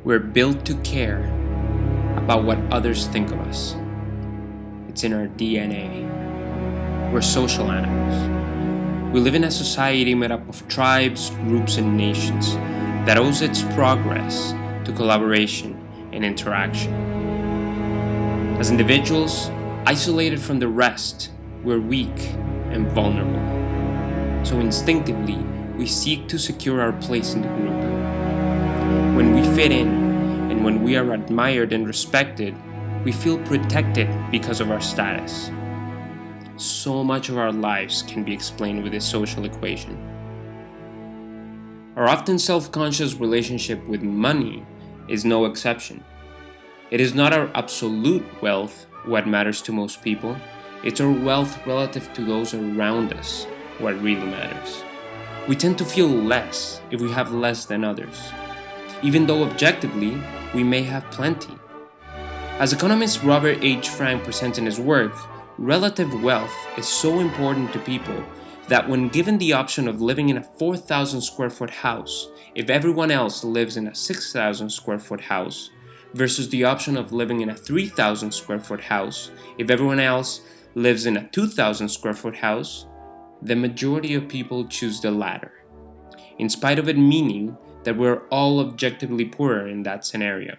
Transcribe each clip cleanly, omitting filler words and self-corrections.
We're built to care about what others think of us. It's in our DNA. We're social animals. We live in a society made up of tribes, groups, and nations that owes its progress to collaboration and interaction. As individuals, isolated from the rest, we're weak and vulnerable. So instinctively, we seek to secure our place in the group. When we fit in, and when we are admired and respected, we feel protected because of our status. So much of our lives can be explained with this social equation. Our often self-conscious relationship with money is no exception. It is not our absolute wealth what matters to most people. It's our wealth relative to those around us what really matters. We tend to feel less if we have less than others, even though objectively we may have plenty. As economist Robert H. Frank presents in his work, relative wealth is so important to people that when given the option of living in a 4,000 square foot house, if everyone else lives in a 6,000 square foot house, versus the option of living in a 3,000 square foot house, if everyone else lives in a 2,000 square foot house, the majority of people choose the latter, in spite of it meaning that we're all objectively poorer in that scenario.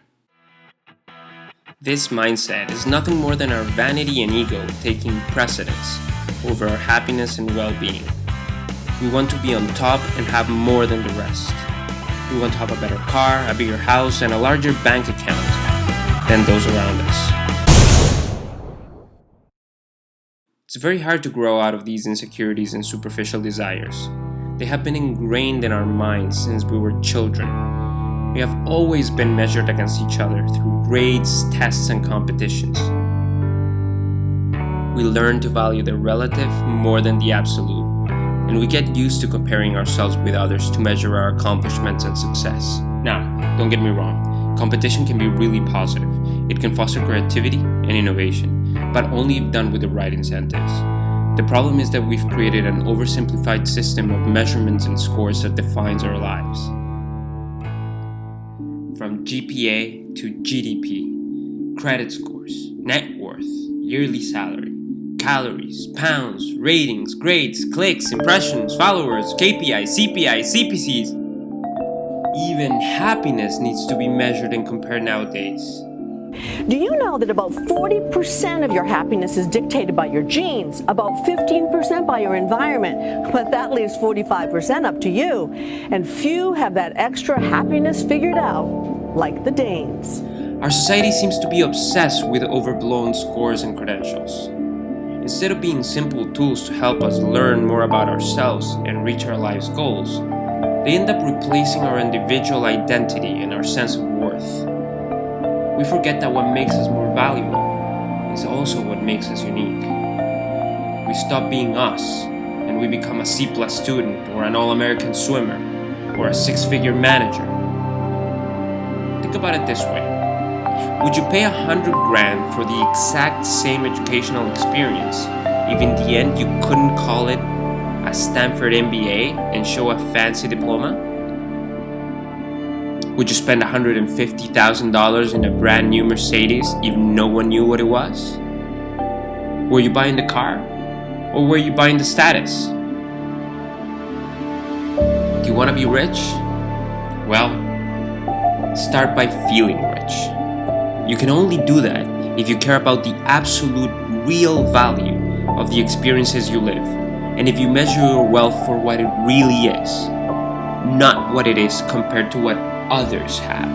This mindset is nothing more than our vanity and ego taking precedence over our happiness and well-being. We want to be on top and have more than the rest. We want to have a better car, a bigger house, and a larger bank account than those around us. It's very hard to grow out of these insecurities and superficial desires. They have been ingrained in our minds since we were children. We have always been measured against each other through grades, tests, and competitions. We learn to value the relative more than the absolute, and we get used to comparing ourselves with others to measure our accomplishments and success. Now, don't get me wrong, competition can be really positive. It can foster creativity and innovation, but only if done with the right incentives. The problem is that we've created an oversimplified system of measurements and scores that defines our lives. From GPA to GDP, credit scores, net worth, yearly salary, calories, pounds, ratings, grades, clicks, impressions, followers, KPIs, CPIs, CPCs. Even happiness needs to be measured and compared nowadays. Do you know that about 40% of your happiness is dictated by your genes, about 15% by your environment, but that leaves 45% up to you. And few have that extra happiness figured out, like the Danes. Our society seems to be obsessed with overblown scores and credentials. Instead of being simple tools to help us learn more about ourselves and reach our life's goals, they end up replacing our individual identity and our sense of worth. We forget that what makes us more valuable is also what makes us unique. We stop being us and we become a C+ student or an all-American swimmer or a six-figure manager. Think about it this way. Would you pay $100,000 for the exact same educational experience if in the end you couldn't call it a Stanford MBA and show a fancy diploma? Would you spend $150,000 in a brand new Mercedes if no one knew what it was? Were you buying the car? Or were you buying the status? Do you want to be rich? Well, start by feeling rich. You can only do that if you care about the absolute real value of the experiences you live, and if you measure your wealth for what it really is, not what it is compared to what others have.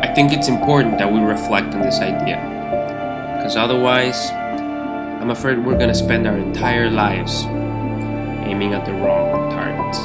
I think it's important that we reflect on this idea, because otherwise, I'm afraid we're going to spend our entire lives aiming at the wrong targets.